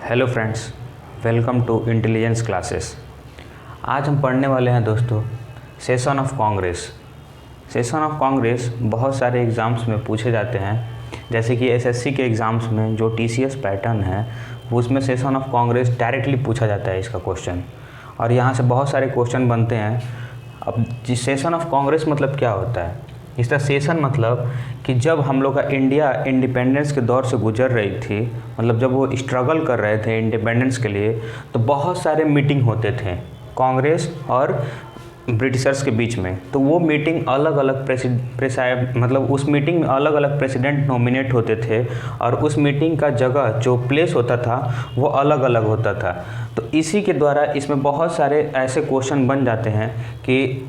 Hello friends, welcome to intelligence classes. आज हम पढ़ने वाले हैं दोस्तों session of Congress. Session of Congress बहुत सारे एग्ज़ाम्स में पूछे जाते हैं, जैसे कि एसएससी के एग्ज़ाम्स में जो टीसीएस पैटर्न है वो उसमें सेशन ऑफ कांग्रेस डायरेक्टली पूछा जाता है इसका क्वेश्चन, और यहाँ से बहुत सारे क्वेश्चन बनते हैं। अब जिस सेशन ऑफ कांग्रेस मतलब क्या होता है, इसका सेशन मतलब कि जब हम लोग का इंडिया इंडिपेंडेंस के दौर से गुजर रही थी, मतलब जब वो स्ट्रगल कर रहे थे इंडिपेंडेंस के लिए, तो बहुत सारे मीटिंग होते थे कांग्रेस और ब्रिटिशर्स के बीच में। तो वो मीटिंग अलग अलग मतलब उस मीटिंग में अलग अलग प्रेसिडेंट नॉमिनेट होते थे, और उस मीटिंग का जगह जो प्लेस होता था वो अलग अलग होता था। तो इसी के द्वारा इसमें बहुत सारे ऐसे क्वेश्चन बन जाते हैं कि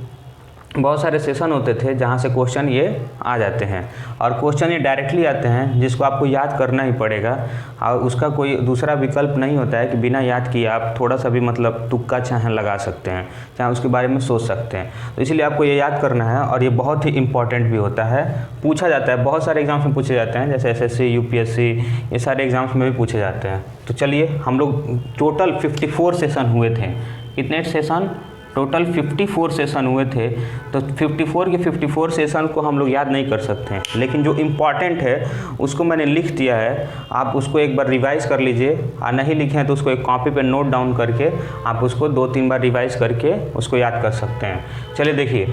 बहुत सारे सेशन होते थे जहाँ से क्वेश्चन ये आ जाते हैं, और क्वेश्चन ये डायरेक्टली आते हैं जिसको आपको याद करना ही पड़ेगा, और उसका कोई दूसरा विकल्प नहीं होता है कि बिना याद किए आप थोड़ा सा भी मतलब तुक्का चाहे लगा सकते हैं, चाहे उसके बारे में सोच सकते हैं। तो इसलिए आपको ये याद करना है, और ये बहुत ही इंपॉर्टेंट भी होता है, पूछा जाता है बहुत सारे एग्जाम्स में पूछे जाते हैं, जैसे एसएससी, यूपीएससी, ये सारे एग्जाम्स में भी पूछे जाते हैं। तो चलिए, हम लोग टोटल 54 सेशन हुए थे। कितने सेशन? टोटल 54 सेशन हुए थे। तो 54 के 54 सेशन को हम लोग याद नहीं कर सकते हैं, लेकिन जो इम्पॉर्टेंट है उसको मैंने लिख दिया है। आप उसको एक बार रिवाइज कर लीजिए, और नहीं लिखे हैं तो उसको एक कॉपी पे नोट डाउन करके आप उसको 2-3 बार रिवाइज करके उसको याद कर सकते हैं। चलिए देखिए,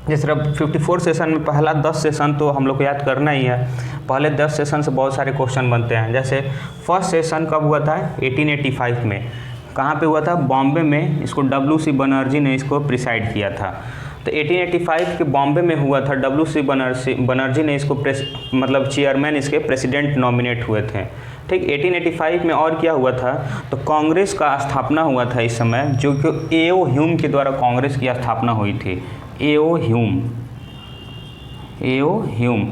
जिस तरह 54 सेशन में पहला 10 सेशन तो हम लोग को याद करना ही है। पहले 10 सेशन से बहुत सारे क्वेश्चन बनते हैं। जैसे फर्स्ट सेशन कब हुआ था? 1885 में। कहाँ पे हुआ था? बॉम्बे में। इसको WC बनर्जी ने इसको प्रिसाइड किया था। तो 1885 के बॉम्बे में हुआ था। WC बनर्जी ने इसको मतलब चेयरमैन, इसके प्रेसिडेंट नॉमिनेट हुए थे। ठीक, 1885 में और क्या हुआ था? तो कांग्रेस का स्थापना हुआ था इस समय, जो कि A.O. ह्यूम के द्वारा कांग्रेस की स्थापना हुई थी। A.O. ह्यूम।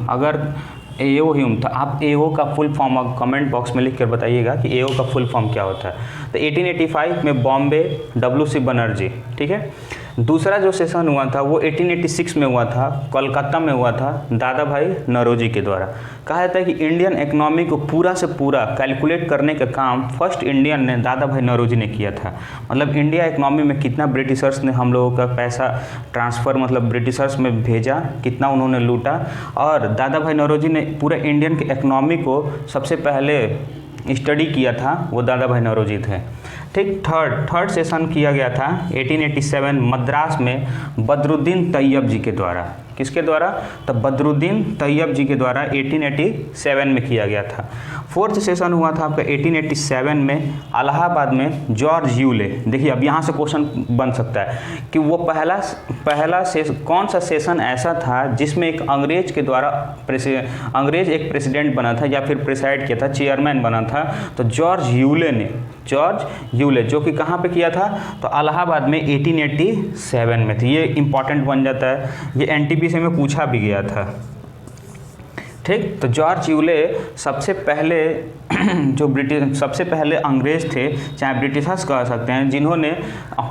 अगर A.O. ह्यूम, तो आप A.O. का फुल फॉर्म आप कमेंट बॉक्स में लिख कर बताइएगा कि A.O. का फुल फॉर्म क्या होता है। तो 1885 में बॉम्बे, WC बनर्जी। ठीक है। दूसरा जो सेशन हुआ था वो 1886 में हुआ था, कोलकाता में हुआ था, दादा भाई नौरोजी के द्वारा। कहा जाता है कि इंडियन इकोनॉमी को पूरा से पूरा कैलकुलेट करने का काम फर्स्ट इंडियन ने दादा भाई नौरोजी ने किया था। मतलब इंडिया इकोनॉमी में कितना ब्रिटिशर्स ने हम लोगों का पैसा ट्रांसफ़र, मतलब ब्रिटिशर्स में भेजा, कितना उन्होंने लूटा, और दादा भाई नौरोजी ने पूरे इंडियन के इकोनॉमी को सबसे पहले स्टडी किया था, वो दादा भाई नौरोजी थे। ठीक, थर्ड सेशन किया गया था 1887 मद्रास में बदरुद्दीन तैयब जी के द्वारा। किसके द्वारा? तो बदरुद्दीन तैयब जी के द्वारा 1887 में किया गया था। फोर्थ सेशन हुआ था आपका 1887 में इलाहाबाद में जॉर्ज यूले। देखिए, अब यहाँ से क्वेश्चन बन सकता है कि वो पहला कौन सा सेशन ऐसा था जिसमें एक अंग्रेज के द्वारा अंग्रेज एक प्रेसिडेंट बना था, या फिर प्रिसाइड किया था, चेयरमैन बना था। तो जॉर्ज यूले जो कि कहाँ पे किया था? तो इलाहाबाद में 1887 में थी। ये इंपॉर्टेंट बन जाता है, ये NTPC में पूछा भी गया था। ठीक, तो जॉर्ज यूले सबसे पहले अंग्रेज थे, चाहे ब्रिटिशर्स कह सकते हैं, जिन्होंने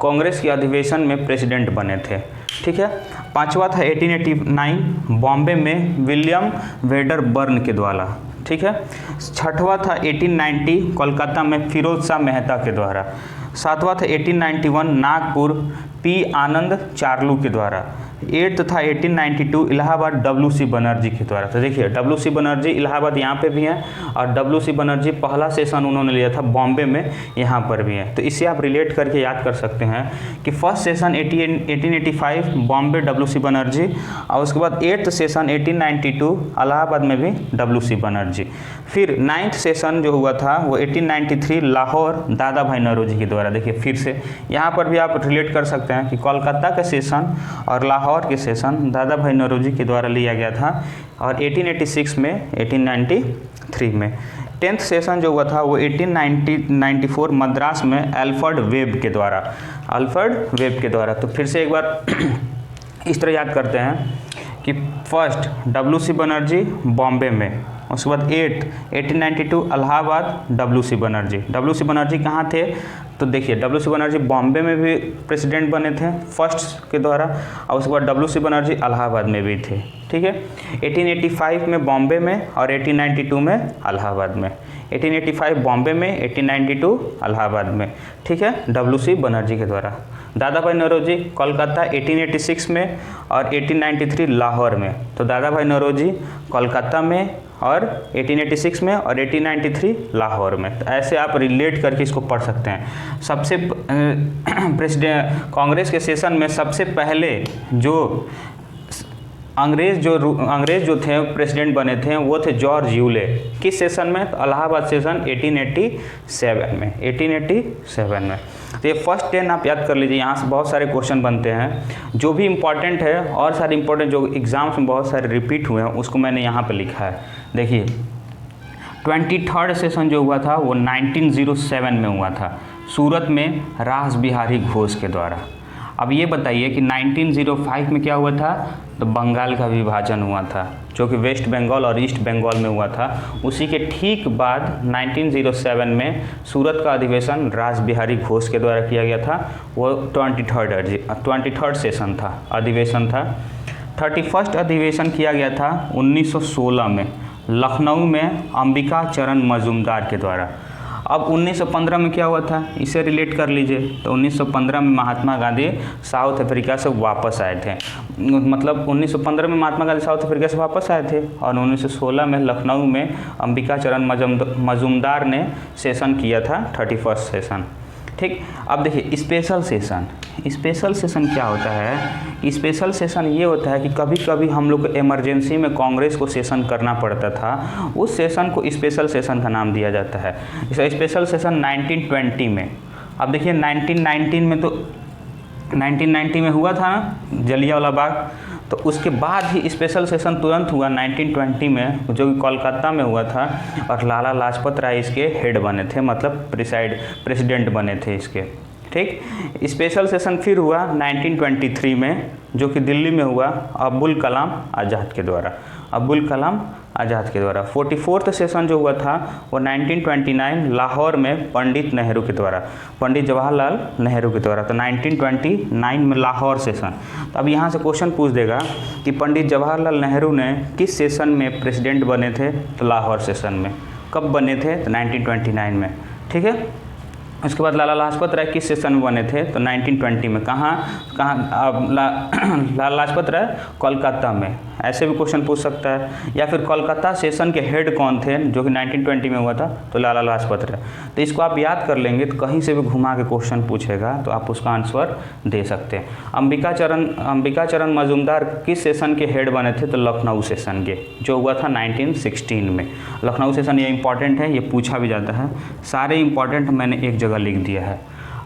कांग्रेस के अधिवेशन में प्रेसिडेंट बने थे। ठीक है। पांचवा था 1889 बॉम्बे में विलियम वेडरबर्न के द्वारा। ठीक है। छठवा था 1890 कोलकाता में फिरोज शाह मेहता के द्वारा। सातवां था 1891 नागपुर P. आनंद चार्लू के द्वारा। 8th था 1892 इलाहाबाद WC बनर्जी के द्वारा। तो देखिए, WC बनर्जी इलाहाबाद यहाँ पे भी हैं, और WC बनर्जी पहला सेशन उन्होंने लिया था बॉम्बे में, यहाँ पर भी है। तो इससे आप रिलेट करके याद कर सकते हैं कि first session 1885 Bombay WC Banerjee, और उसके बाद 8th सेशन 1892 इलाहाबाद में भी WC बनर्जी। फिर 9th सेशन जो हुआ था वो 1893 लाहौर दादा भाई नौरोजी के द्वारा। देखिए, फिर से यहाँ पर भी आप रिलेट कर सकते हैं कि कोलकाता का सेशन और लाहौर के सेशन दादा भाई नौरोजी के द्वारा लिया गया था, और 1886 में 1893 में। 10th सेशन जो हुआ था वो 1894 मद्रास में अल्फ्रेड वेब के द्वारा। तो फिर से एक बार इस तरह याद करते हैं कि फर्स्ट WC बनर्जी बॉम्बे में, उसके बाद 1892 इलाहाबाद WC बनर्जी कहाँ थे, तो देखिए WC बनर्जी बॉम्बे में भी प्रेसिडेंट बने थे फर्स्ट के द्वारा, और उसके बाद WC बनर्जी इलाहाबाद में भी थे। ठीक है, 1885 में बॉम्बे में और 1892 में इलाहाबाद में, 1885 बॉम्बे में, 1892 इलाहाबाद में। ठीक है, WC बनर्जी के द्वारा। दादा भाई नौरोजी कोलकाता 1886 में और 1893 लाहौर में, तो दादा भाई नौरोजी कोलकाता में और 1886 में और 1893 लाहौर में। तो ऐसे आप रिलेट करके इसको पढ़ सकते हैं। सबसे प्रेसिडेंट कांग्रेस के सेशन में सबसे पहले जो अंग्रेज़ जो थे प्रेसिडेंट बने थे वो थे जॉर्ज यूले। किस सेशन में, तो इलाहाबाद सेशन 1887 में। तो ये फर्स्ट 10 आप याद कर लीजिए, यहाँ से बहुत सारे क्वेश्चन बनते हैं जो भी इम्पोर्टेंट है, और सारे इम्पोर्टेंट जो एग्जाम्स में बहुत सारे रिपीट हुए हैं उसको मैंने यहाँ पे लिखा है। देखिए 23rd सेशन जो हुआ था वो 1907 में हुआ था, सूरत में रास बिहारी घोष के द्वारा। अब ये बताइए कि 1905 में क्या हुआ था, तो बंगाल का विभाजन हुआ था जो कि वेस्ट बंगाल और ईस्ट बंगाल में हुआ था। उसी के ठीक बाद 1907 में सूरत का अधिवेशन रास बिहारी घोष के द्वारा किया गया था, वो 23rd सेशन था, अधिवेशन था। 31st अधिवेशन किया गया था 1916 में लखनऊ में अंबिका चरण मजूमदार के द्वारा। अब 1915 में क्या हुआ था, इसे रिलेट कर लीजिए, तो 1915 में महात्मा गांधी साउथ अफ्रीका से वापस आए थे। मतलब 1915 में महात्मा गांधी साउथ अफ्रीका से वापस आए थे और 1916 में लखनऊ में अंबिका चरण मजूमदार ने सेशन किया था 31st सेशन। ठीक, अब देखिए स्पेशल सेशन क्या होता है। स्पेशल सेशन ये होता है कि कभी कभी हम लोग को इमरजेंसी में कांग्रेस को सेशन करना पड़ता था, उस सेशन को स्पेशल सेशन का नाम दिया जाता है। इस स्पेशल सेशन 1920 में, अब देखिए 1990 में हुआ था जलियांवाला बाग, तो उसके बाद ही स्पेशल सेशन तुरंत हुआ 1920 में जो कि कोलकाता में हुआ था, और लाला लाजपत राय इसके हेड बने थे, मतलब प्रेसिडेंट बने थे इसके। ठीक, स्पेशल सेशन फिर हुआ 1923 में जो कि दिल्ली में हुआ अब्दुल कलाम आज़ाद के द्वारा। 44th सेशन जो हुआ था वो 1929 लाहौर में पंडित जवाहरलाल नेहरू के द्वारा। तो 1929 में लाहौर सेशन। तो अब यहाँ से क्वेश्चन पूछ देगा कि पंडित जवाहरलाल नेहरू ने किस सेशन में प्रेसिडेंट बने थे, तो लाहौर सेशन में। कब बने थे, तो 1929 में। ठीक है, उसके बाद लाला लाजपत राय किस सेशन में बने थे, तो 1920 में। कहाँ लाला लाजपत राय कोलकाता में। ऐसे भी क्वेश्चन पूछ सकता है। या फिर कोलकाता सेशन के हेड कौन थे जो कि 1920 में हुआ था, तो लाला लाजपत राय। तो इसको आप याद कर लेंगे तो कहीं से भी घुमा के क्वेश्चन पूछेगा तो आप उसका आंसर दे सकते हैं। अंबिका चरण मजूमदार किस सेशन के हेड बने थे, तो लखनऊ सेशन के, जो हुआ था 1916 में। लखनऊ सेशन ये इंपॉर्टेंट है, ये पूछा भी जाता है। सारे इंपॉर्टेंट मैंने एक जगह लिख दिया है।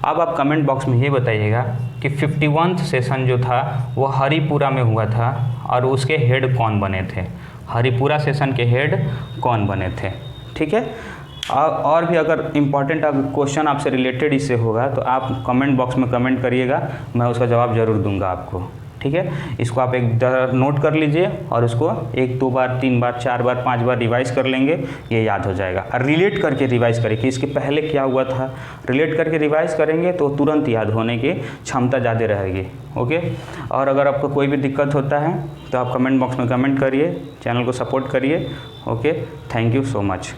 अब आप कमेंट बॉक्स में ये बताइएगा कि 51वां सेशन जो था वो हरिपुरा में हुआ था और उसके हेड कौन बने थे, हरिपुरा सेशन के हेड कौन बने थे। ठीक है, और भी अगर इम्पॉर्टेंट क्वेश्चन आपसे रिलेटेड इससे होगा तो आप कमेंट बॉक्स में कमेंट करिएगा, मैं उसका जवाब ज़रूर दूंगा आपको। ठीक है, इसको आप एक नोट कर लीजिए और इसको 1 2 बार 3 बार 4 बार 5 बार रिवाइज़ कर लेंगे, ये याद हो जाएगा। और रिलेट करके रिवाइज़ करें कि इसके पहले क्या हुआ था, रिलेट करके रिवाइज़ करेंगे तो तुरंत याद होने की क्षमता ज़्यादा रहेगी। ओके, और अगर आपको कोई भी दिक्कत होता है तो आप कमेंट बॉक्स में कमेंट करिए, चैनल को सपोर्ट करिए। Okay, thank you so much.